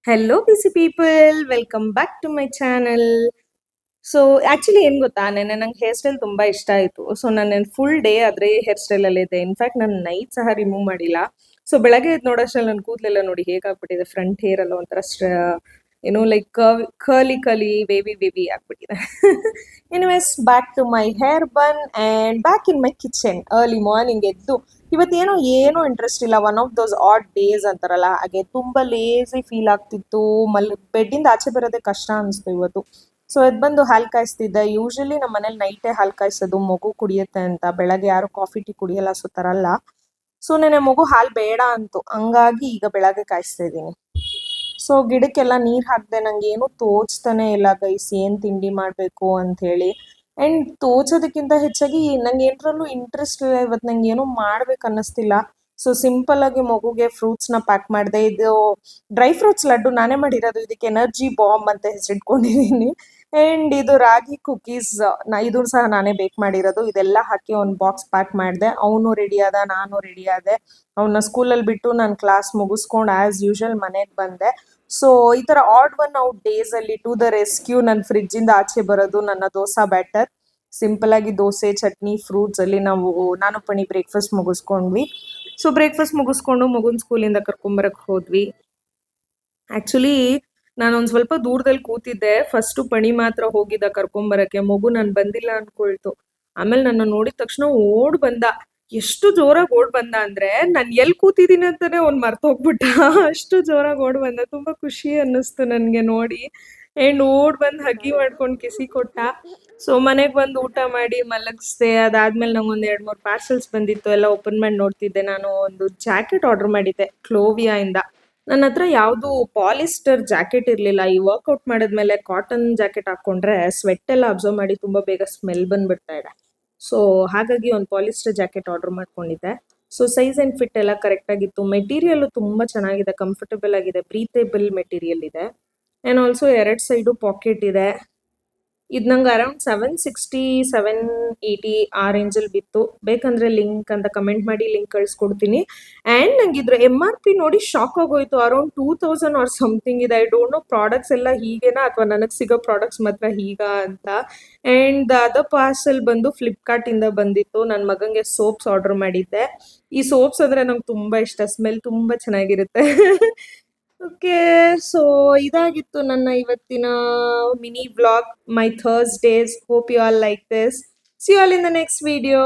Hello busy people, welcome back to my channel. So actually ಏನ್ ಗೊತ್ತಾ, ನೆನ್ನೆ ನಂಗೆ ಹೇರ್ ಸ್ಟೈಲ್ ತುಂಬಾ ಇಷ್ಟ ಆಯ್ತು. ಸೊ ನಾನು ಫುಲ್ ಡೇ ಅದೇ ಹೇರ್ ಸ್ಟೈಲ್ ಅಲ್ಲಿ ಇದೆ. ಇನ್ಫ್ಯಾಕ್ಟ್ ನಾನು ನೈಟ್ ಸಹ ರಿಮೂವ್ ಮಾಡಿಲ್ಲ. ಸೊ ಬೆಳಗ್ಗೆ ಎದ್ದು ನೋಡೋಷ್ಟ್ರಲ್ಲಿ ನನ್ನ ಕೂದಲೆಲ್ಲ ನೋಡಿ ಹೇಗಾಗ್ಬಿಟ್ಟಿದೆ. ಫ್ರಂಟ್ ಹೇರ್ ಎಲ್ಲ ಒಂಥರ ಏನೋ like curly curly wavy wavy ಆಗ್ಬಿಟ್ಟಿದೆ. Anyways, back to my hair bun and back in my kitchen. Early morning ಎದ್ದು ಇವತ್ತೇನೋ ಏನೋ ಇಂಟ್ರೆಸ್ಟ್ ಇಲ್ಲ. One of those odd days ಅಂತಾರಲ್ಲ, ಹಾಗೆ ತುಂಬಾ ಲೇಸಿ ಫೀಲ್ ಆಗ್ತಿತ್ತು. ಬೆಡ್ಡಿಂದ ಆಚೆ ಬರೋದೇ ಕಷ್ಟ ಅನಿಸ್ತು ಇವತ್ತು. ಸೊ ಎದ್ ಬಂದು ಹಾಲು ಕಾಯಿಸ್ತಿದ್ದೆ. ಯೂಶಲಿ ನಮ್ಮ ಮನೇಲಿ ನೈಟೇ ಹಾಲು ಕಾಯಿಸೋದು, ಮಗು ಕುಡಿಯುತ್ತೆ ಅಂತ. ಬೆಳಗ್ಗೆ ಯಾರು ಕಾಫಿ ಟೀ ಕುಡಿಯಲ್ಲ, ಸೊ ತರಲ್ಲ. ಸೊ ನೆನೆ ಮಗು ಹಾಲು ಬೇಡ ಅಂತು, ಹಂಗಾಗಿ ಈಗ ಬೆಳಗ್ಗೆ ಕಾಯಿಸ್ತಾ ಇದ್ದೀನಿ. ಸೊ ಗಿಡಕ್ಕೆಲ್ಲ ನೀರ್ ಹಾಕ್ದೆ. ನಂಗೆ ಏನು ತೋಚ್ತಾನೆ ಇಲ್ಲ ಗೈಸ್, ಏನ್ ತಿಂಡಿ ಮಾಡ್ಬೇಕು ಅಂತ ಹೇಳಿ. ಅಂಡ್ ತೋಚೋದಕ್ಕಿಂತ ಹೆಚ್ಚಾಗಿ ನಂಗೆ ಏನ್ರಲ್ಲೂ ಇಂಟ್ರೆಸ್ಟ್ ಇಲ್ಲ ಇವತ್ತು. ನಂಗೆ ಏನೋ ಮಾಡ್ಬೇಕು ಅನ್ನಿಸ್ತಿಲ್ಲ. ಸೊ ಸಿಂಪಲ್ ಆಗಿ ಮಗುಗೆ ಫ್ರೂಟ್ಸ್ ನ ಪ್ಯಾಕ್ ಮಾಡಿದೆ. ಇದು ಡ್ರೈ ಫ್ರೂಟ್ಸ್ ಲಡ್ಡು ನಾನೇ ಮಾಡಿರೋದು. ಇದಕ್ಕೆ ಎನರ್ಜಿ ಬಾಂಬ್ ಅಂತ ಹೆಸರಿಟ್ಕೊಂಡಿದ್ದೀನಿ. ಅಂಡ್ ಇದು ರಾಗಿ ಕುಕೀಸ್, ಇದು ಸಹ ನಾನೇ ಬೇಕ್ ಮಾಡಿರೋದು. ಇದೆಲ್ಲ ಹಾಕಿ ಒಂದು ಬಾಕ್ಸ್ ಪ್ಯಾಕ್ ಮಾಡಿದೆ. ಅವನು ರೆಡಿ ಆದ, ನಾನು ರೆಡಿ ಆದೆ. ಅವನ್ನ ಸ್ಕೂಲಲ್ಲಿ ಬಿಟ್ಟು ನಾನು ಕ್ಲಾಸ್ ಮುಗಿಸ್ಕೊಂಡು ಆಸ್ ಯೂಶುವಲ್ ಮನೆಗೆ ಬಂದೆ. ಸೊ ಈ ತರ ಆಡ್ ಒನ್ ಔಟ್ ಡೇಸ್ ಅಲ್ಲಿ ಟು ದ ರೆಸ್ಕ್ಯೂ ನನ್ನ ಫ್ರಿಡ್ಜ್ ಇಂದ ಆಚೆ ಬರೋದು ನನ್ನ ದೋಸಾ ಬ್ಯಾಟರ್. ಸಿಂಪಲ್ ಆಗಿ ದೋಸೆ, ಚಟ್ನಿ, ಫ್ರೂಟ್ಸ್ ಅಲ್ಲಿ ನಾನು ಪಣಿ ಬ್ರೇಕ್ಫಾಸ್ಟ್ ಮುಗಿಸ್ಕೊಂಡ್ವಿ. ಸೊ ಬ್ರೇಕ್ಫಾಸ್ಟ್ ಮುಗಿಸ್ಕೊಂಡು ಮಗುನ್ ಸ್ಕೂಲಿಂದ ಕರ್ಕೊಂಬರಕ್ ಹೋದ್ವಿ. ಆಕ್ಚುಲಿ ನಾನೊಂದ್ ಸ್ವಲ್ಪ ದೂರದಲ್ಲಿ ಕೂತಿದ್ದೆ. ಫಸ್ಟ್ ಪಣಿ ಮಾತ್ರ ಹೋಗಿದ್ದ ಕರ್ಕೊಂಬರಕ್ಕೆ. ಮಗು ನಾನು ಬಂದಿಲ್ಲ ಅನ್ಕೊಳ್ತು. ಆಮೇಲೆ ನನ್ನ ನೋಡಿದ ತಕ್ಷಣ ಓಡ್ ಬಂದ. ಎಷ್ಟು ಜೋರಾಗಿ ಓಡ್ ಬಂದ ಅಂದ್ರೆ ನಾನು ಎಲ್ಲಿ ಕೂತಿದ್ದೀನಿ ಅಂತಾನೆ ಅವ್ನ್ ಮರ್ತೋಗ್ಬಿಟ್ಟ. ಅಷ್ಟು ಜೋರಾಗಿ ಓಡ್ ಬಂದ. ತುಂಬಾ ಖುಷಿ ಅನ್ನಿಸ್ತು ನನ್ಗೆ ನೋಡಿ. ಅಂಡ್ ಓಡ್ ಬಂದ್ ಹಗ್ಗಿ ಮಾಡ್ಕೊಂಡು ಕಿಸಿ ಕೊಟ್ಟ. ಸೊ ಮನೆಗ್ ಬಂದು ಊಟ ಮಾಡಿ ಮಲಗಿಸ್ದೆ. ಅದಾದ್ಮೇಲೆ ನಂಗೊಂದ್ 2-3 ಪಾರ್ಸಲ್ಸ್ ಬಂದಿತ್ತು. ಎಲ್ಲ ಓಪನ್ ಮಾಡಿ ನೋಡ್ತಿದ್ದೆ. ನಾನು ಒಂದು ಜಾಕೆಟ್ ಆರ್ಡರ್ ಮಾಡಿದ್ದೆ ಕ್ಲೋವಿಯಾ ಇಂದ. ನನ್ನ ಹತ್ರ ಯಾವುದು ಪಾಲಿಸ್ಟರ್ ಜಾಕೆಟ್ ಇರಲಿಲ್ಲ. ಈ ವರ್ಕೌಟ್ ಮಾಡಿದ್ಮೇಲೆ ಕಾಟನ್ ಜಾಕೆಟ್ ಹಾಕೊಂಡ್ರೆ ಸ್ವೆಟ್ ಎಲ್ಲ ಅಬ್ಸರ್ವ್ ಮಾಡಿ ತುಂಬಾ ಬೇಗ ಸ್ಮೆಲ್ ಬಂದ್ಬಿಡ್ತಾ ಇದೆ. ಸೊ ಹಾಗಾಗಿ ಒಂದು ಪಾಲಿಸ್ಟರ್ ಜಾಕೆಟ್ ಆರ್ಡರ್ ಮಾಡ್ಕೊಂಡಿದ್ದೆ. ಸೊ ಸೈಜ್ ಅಂಡ್ ಫಿಟ್ ಎಲ್ಲ ಕರೆಕ್ಟ್ ಆಗಿತ್ತು. ಮೆಟೀರಿಯಲ್ ತುಂಬಾ ಚೆನ್ನಾಗಿದೆ, ಕಂಫರ್ಟಬಲ್ ಆಗಿದೆ, ಬ್ರೀತೇಬಲ್ ಮೆಟೀರಿಯಲ್ ಇದೆ. ಆ್ಯಂಡ್ ಆಲ್ಸೋ 2 ಸೈಡು ಪಾಕೆಟ್ ಇದೆ. ಇದು ನಂಗೆ ಅರೌಂಡ್ 760, 780 ಆ ರೇಂಜಲ್ಲಿ ಬಿತ್ತು. ಬೇಕಂದ್ರೆ ಲಿಂಕ್ ಅಂತ ಕಮೆಂಟ್ ಮಾಡಿ ಲಿಂಕ್ ಕಳಿಸ್ಕೊಡ್ತೀನಿ. ಆ್ಯಂಡ್ ನಂಗೆ ಇದ್ರ MRP ನೋಡಿ ಶಾಕ್ ಆಗೋಯ್ತು. ಅರೌಂಡ್ 2000 ಆರ್ ಸಮಥಿಂಗ್ ಇದೆ. ಐ ಡೋಂಟ್ ನೋ ಪ್ರಾಡಕ್ಟ್ಸ್ ಎಲ್ಲ ಹೀಗೇನಾ ಅಥವಾ ನನಗೆ ಸಿಗೋ ಪ್ರಾಡಕ್ಟ್ಸ್ ಮಾತ್ರ ಹೀಗಾ ಅಂತ. ಆ್ಯಂಡ್ ದ ಅದರ್ ಪಾರ್ಸಲ್ ಬಂದು ಫ್ಲಿಪ್ಕಾರ್ಟಿಂದ ಬಂದಿತ್ತು. ನನ್ನ ಮಗಂಗೆ ಸೋಪ್ಸ್ ಆರ್ಡರ್ ಮಾಡಿದ್ದೆ. ಈ ಸೋಪ್ಸ್ ಅಂದರೆ ನಂಗೆ ತುಂಬ ಇಷ್ಟ. ಸ್ಮೆಲ್ ತುಂಬ ಚೆನ್ನಾಗಿರುತ್ತೆ. ಓಕೆ, ಸೊ ಇದಾಗಿತ್ತು ನನ್ನ ಇವತ್ತಿನ mini vlog, my Thursdays. Hope you all like this. See you all in the next video.